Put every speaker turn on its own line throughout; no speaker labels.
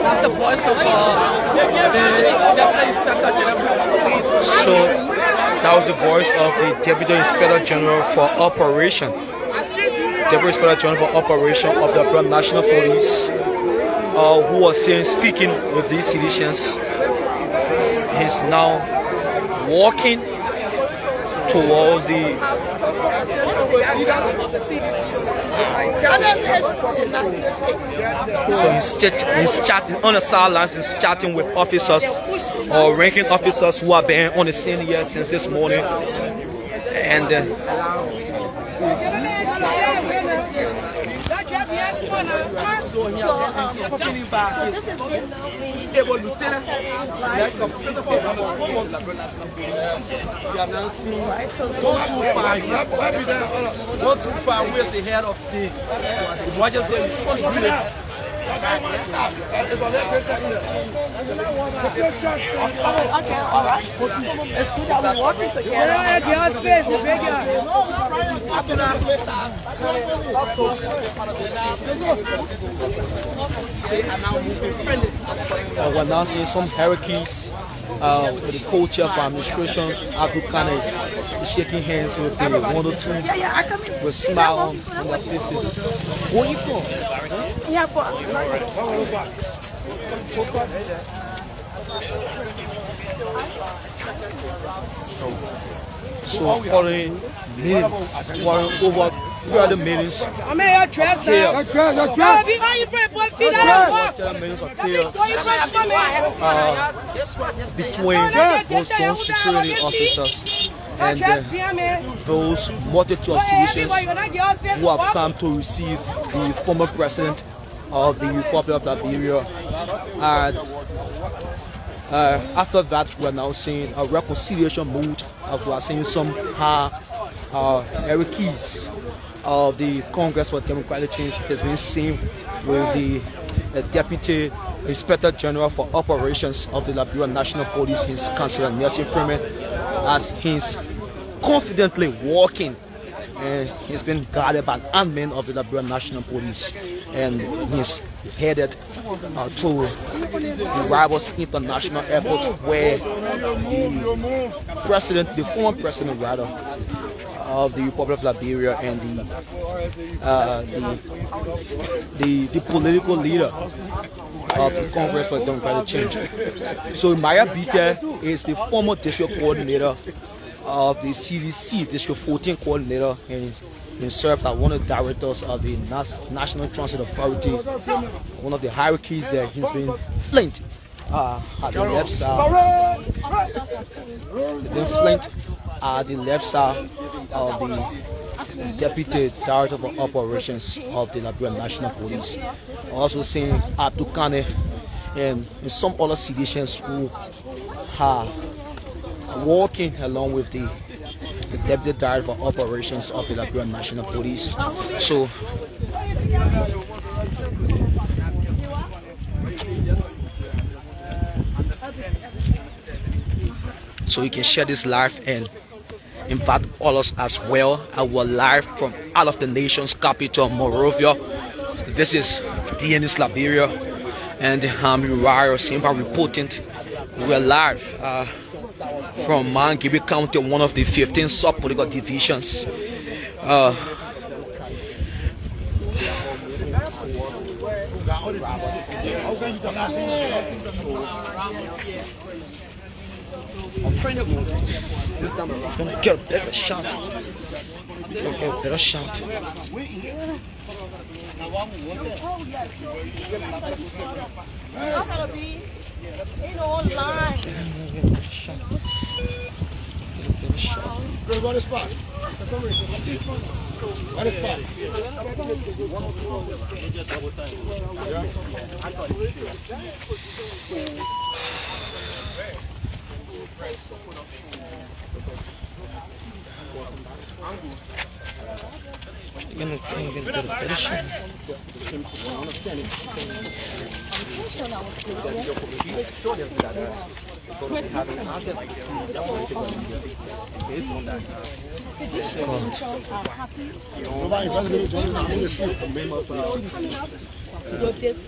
That's the voice of the Deputy Inspector General for Police.
So that was the voice of the Deputy Inspector General for Operation. Deputy Inspector General for Operation of the Liberia National Police, who was speaking with these CDCians. He's now walking towards the so he's chatting on the sidelines. He's chatting with officers or ranking officers who have been on the scene here since this morning, and
with the head of the emergency response unit.
Okay, all right. It's good that we're working together.
we're now seeing some hierarchies with the co-chair for administration. Abdul Khan is shaking hands with the 102 with smile on their faces. Where are you from?
Yeah,
So following meetings, over further meetings of chaos. Between those joint security officers and those multitude of citizens who have come to receive the former president of the Republic of Liberia. And after that, we're now seeing a reconciliation mood. We are seeing some hierarchies of the Congress for Democratic Change has been seen with the Deputy Inspector General for Operations of the Liberia National Police, his Councillor Nelson Freeman, as he's confidently walking, and he's been guarded by an armed man of the Liberia National Police, and he's headed to the Rivals International Airport, where the former president rather of the Republic of Liberia and the political leader of the Congress for Democratic Change. So Maya Bita is the former district coordinator of the CDC, District 14 coordinator, and he served as one of the directors of the National Transit Authority. One of the hierarchies there, he's been flanked at the left side. He's been flanked at the left side of the Deputy Director of Operations of the Liberia National Police. Also seeing Abdul Khan and some other CDCians who are walking along with the Deputy Director of Operations of the Liberia National Police. So you can share this live and invite others as well. I will live from out of the nation's capital, Monrovia. This is DNS Liberia, and I'm Uriah Simba reporting. We're live from Mangibi County, one of the 15 sub-political divisions. Gonna get a better shot. Gonna get a better shot.
Run a spot. Run a spot.
Get a better shot.
Citizens are happy
Nobody doesn't really join us in the member for the CDC.
with this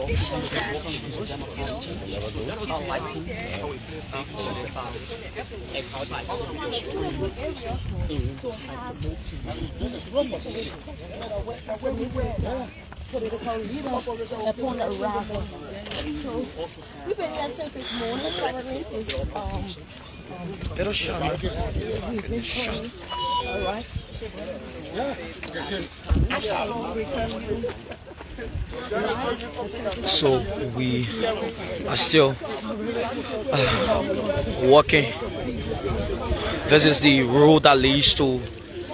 decision political leader upon arrival. So we've been here since this morning covering this we've been praying. All right.
So we are still walking. This is the road that leads to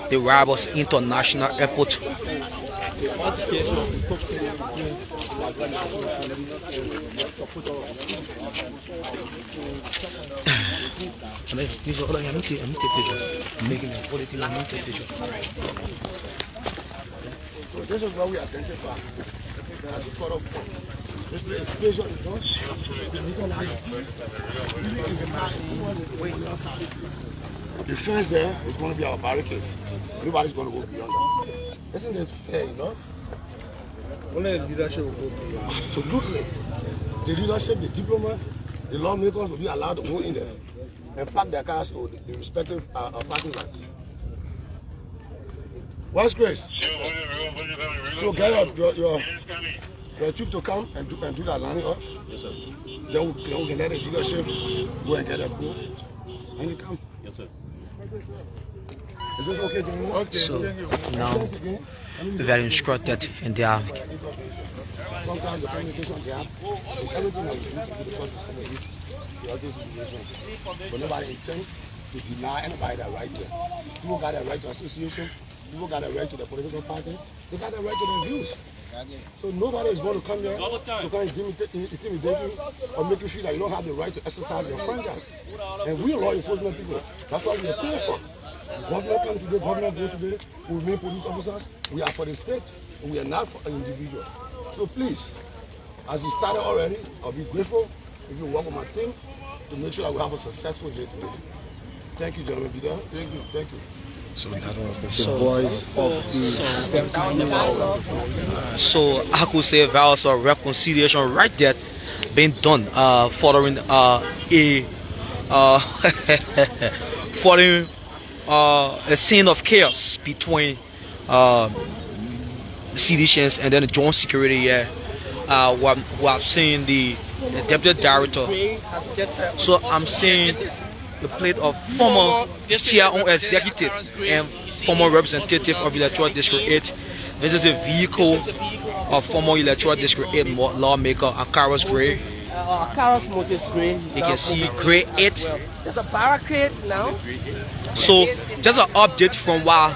the Rivals International Airport.
So this is what we identify as a corrupt point. This situation is done. The fence there is going to be our barricade. Nobody's going to go beyond that. Isn't it fair enough?
Only the leadership will go beyond.
Absolutely. The leadership, the diplomats, the lawmakers will be allowed to go in there and park their cars to the respective parking lots. What's Grace? So get your troop to come and do that lining up.
Yes, sir.
Then we can let the leadership go and get them go. And you come.
Yes, sir.
Is this okay, gentlemen? Okay.
So now we are instructed in their
Sometimes the communication gap, everything that we do to discuss the other situations. But nobody intends to deny anybody their rights here. People got a right to association, people got a right to the political parties, they got a right to their views. So nobody is going to come here to come intimidate you or make you feel like you don't have the right to exercise your franchise. And we are law enforcement people. That's what we are paying for. Governor come today, governor go today, we remain police officers. We are for the state, and we are not for an individual. So please, as you started already, I'll be grateful if you work with my team to make sure that we have a successful day today. Thank you, gentlemen. Be there. Thank you. Thank you.
So I could say vows of reconciliation right there being done following following a scene of chaos between CDCians and then the joint security here. We have seen the deputy director. So I'm seeing the plate of former chair executive and former representative of Electoral District 8. This is a vehicle of former Electoral District 8 lawmaker Akaros Gray.
Akaros Moses Gray.
You can see Gray 8.
There's a barricade now.
So just an update from what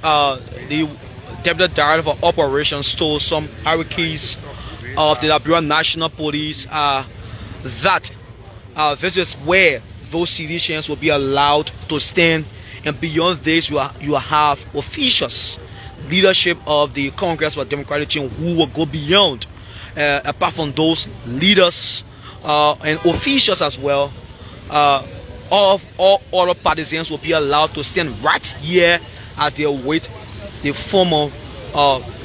the deputy director of operations told some hierarchies of the Liberia National Police that this is where those CDCians will be allowed to stand, and beyond this you have officials, leadership of the Congress for Democratic Change who will go beyond. Apart from those leaders and officials as well, all other partisans will be allowed to stand right here as they await the former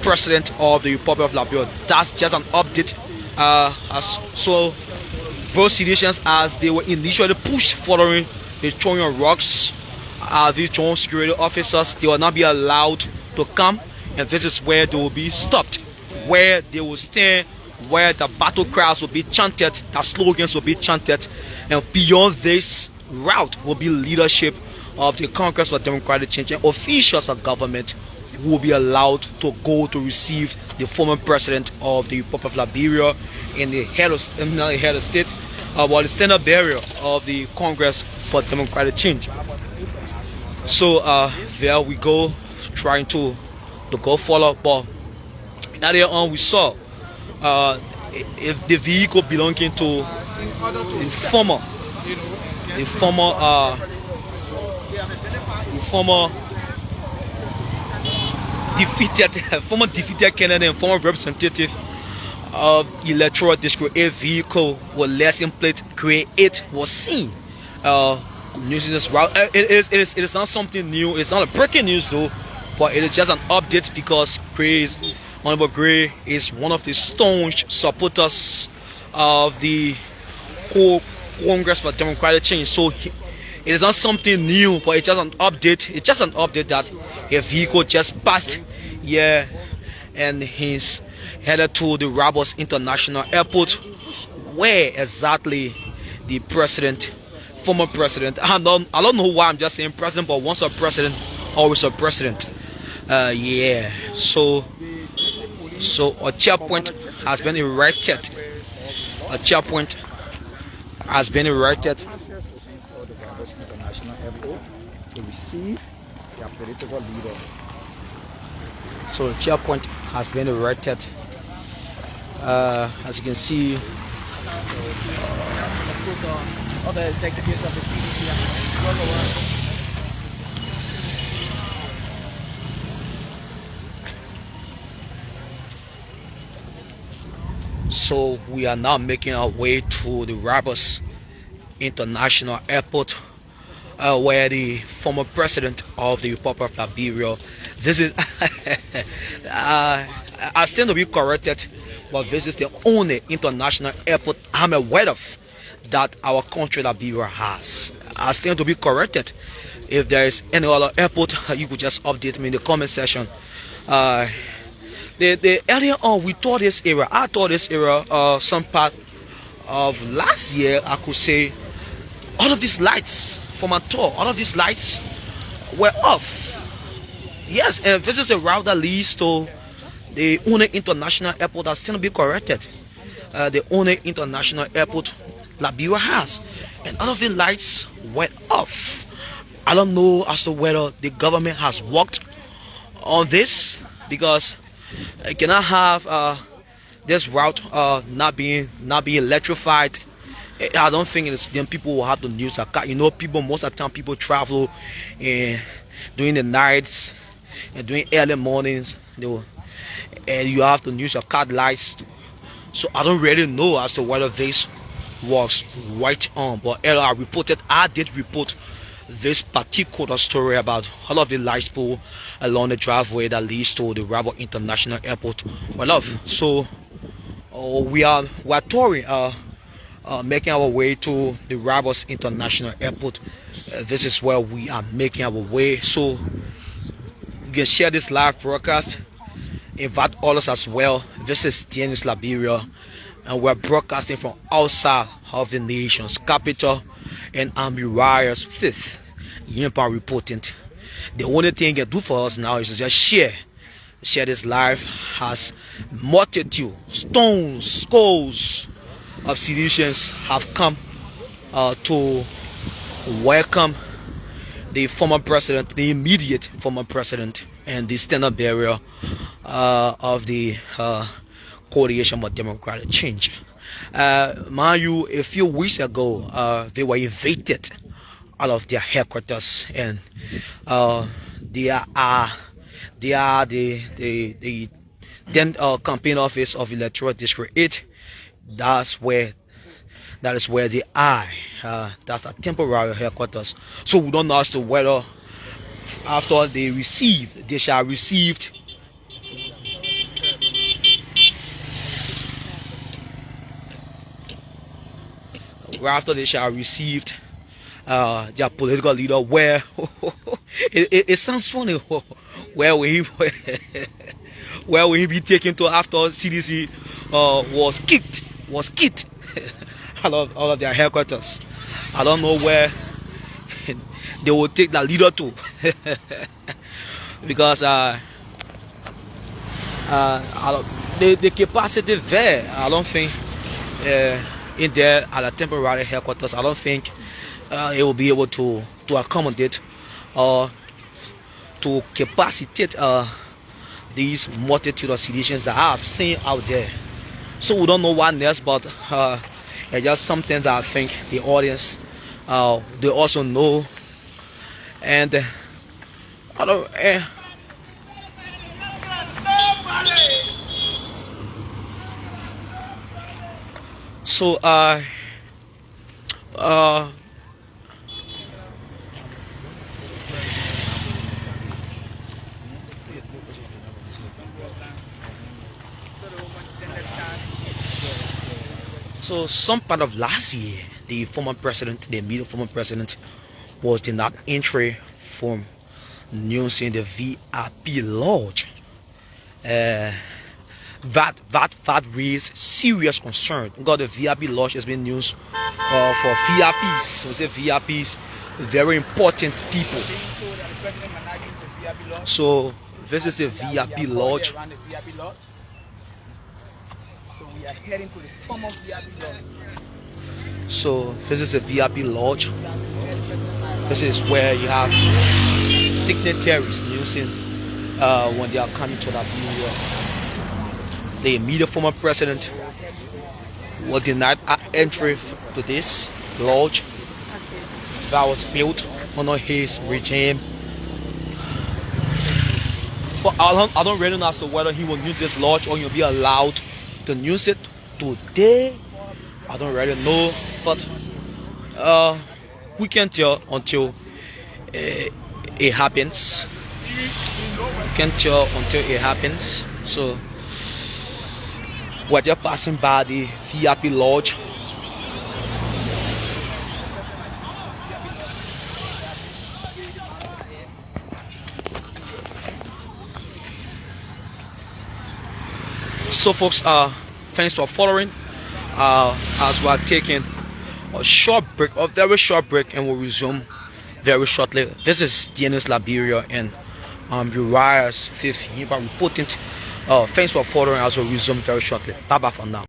president of the Republic of Liberia. That's just an update. So those CDCians, as they were initially pushed following the throwing of rocks, these joint security officers, they will not be allowed to come, and this is where they will be stopped, where they will stand, where the battle cries will be chanted, the slogans will be chanted, and beyond this route will be leadership of the Congress for Democratic Change and officials of government who will be allowed to go to receive the former president of the Republic of Liberia in the head of state, the standard bearer of the Congress for Democratic Change. So there we go, trying to go follow. But earlier on we saw if the vehicle belonging to the former defeated candidate and former representative of Electoral District 8 vehicle with license plate Gray 8 was seen news is well. It is not something new. It's not a breaking news though, but it is just an update because Honorable Gray is one of the staunch supporters of the Congress for Democratic Change. So it is not something new, but it's just an update. It's just an update that a vehicle just passed here and he's headed to the Rabos International Airport, where exactly the president, former president, I don't know why I'm just saying president, but once a president, always a president. Yeah, so a checkpoint has been erected. A checkpoint has been erected.
Access to enter the Rabos International Airport to receive their political leader.
So a checkpoint has been erected. As you can see,
Of course, other executives of the CDCians.
so we are now making our way to the Rabos International Airport, where the former president of the Republic of Liberia. This is I stand to be corrected, but this is the only international airport I'm aware of that our country Liberia has. I stand to be corrected. If there is any other airport, you could just update me in the comment section. The earlier on we tour this area, I tour this area some part of last year. I could say all of these lights from a tour, all of these lights were off. Yes, and this is the route that leads to the only international airport that's still to be corrected. The only international airport Liberia has, and all of the lights went off. I don't know as to whether the government has worked on this, because I cannot have this route not being electrified. I don't think it's then people will have to use a car. You know, people most of the time people travel during the nights and during early mornings. And you have to use your card lights. So I don't really know as to whether this was right on. But I did report this particular story about all of the lights pole along the driveway that leads to the Rabos International Airport. So we are touring, making our way to the Rabos International Airport. This is where we are making our way. So you can share this live broadcast, invite others as well. This is CDCians Liberia, and we're broadcasting from outside of the nation's capital, and I'm Uriah's fifth Yimpa reporting. The only thing you can do for us now is to just share this live. Has multitude, stones, skulls of CDCians have come to welcome the former president, the immediate former president, and the standard bearer of the Coalition for Democratic Change. Mind you, a few weeks ago, they were evicted out of their headquarters, and they are the then campaign office of Electoral District 8. That is where they are. That's a temporary headquarters. So we don't know as to whether after they shall receive their political leader. Where it sounds funny. Where will he be taken to after CDC was kicked out of their headquarters? I don't know where they will take the leader to, because the capacity there, I don't think in there at a temporary headquarters, I don't think it will be able to accommodate or to capacitate these multitude of CDCians that I have seen out there. So we don't know what next, but it's just something that I think the audience they also know. And I don't so So some part of last year, the immediate former president, was denied entry from using the VIP lodge. That raised serious concern because the VIP lodge has been used for VIPs. We say VIPs, very important people. So this is the VIP lodge.
So we are heading to the former VIP lodge.
So this is a VIP lodge. This is where you have dignitaries using when they are coming to Liberia. The immediate former president was denied entry to this lodge that was built under his regime. But I don't really know as to whether he will use this lodge or he'll be allowed to use it today. I don't really know, but we can't tell until it happens. We can't tell until it happens. So we're just passing by the VIP lodge. So folks, thanks for following. As we are taking a short break, a very short break, and we'll resume very shortly. This is CDCians Liberia and Uriah's 5th Human reporting. Thanks for following. As we'll resume very shortly. Bye bye for now.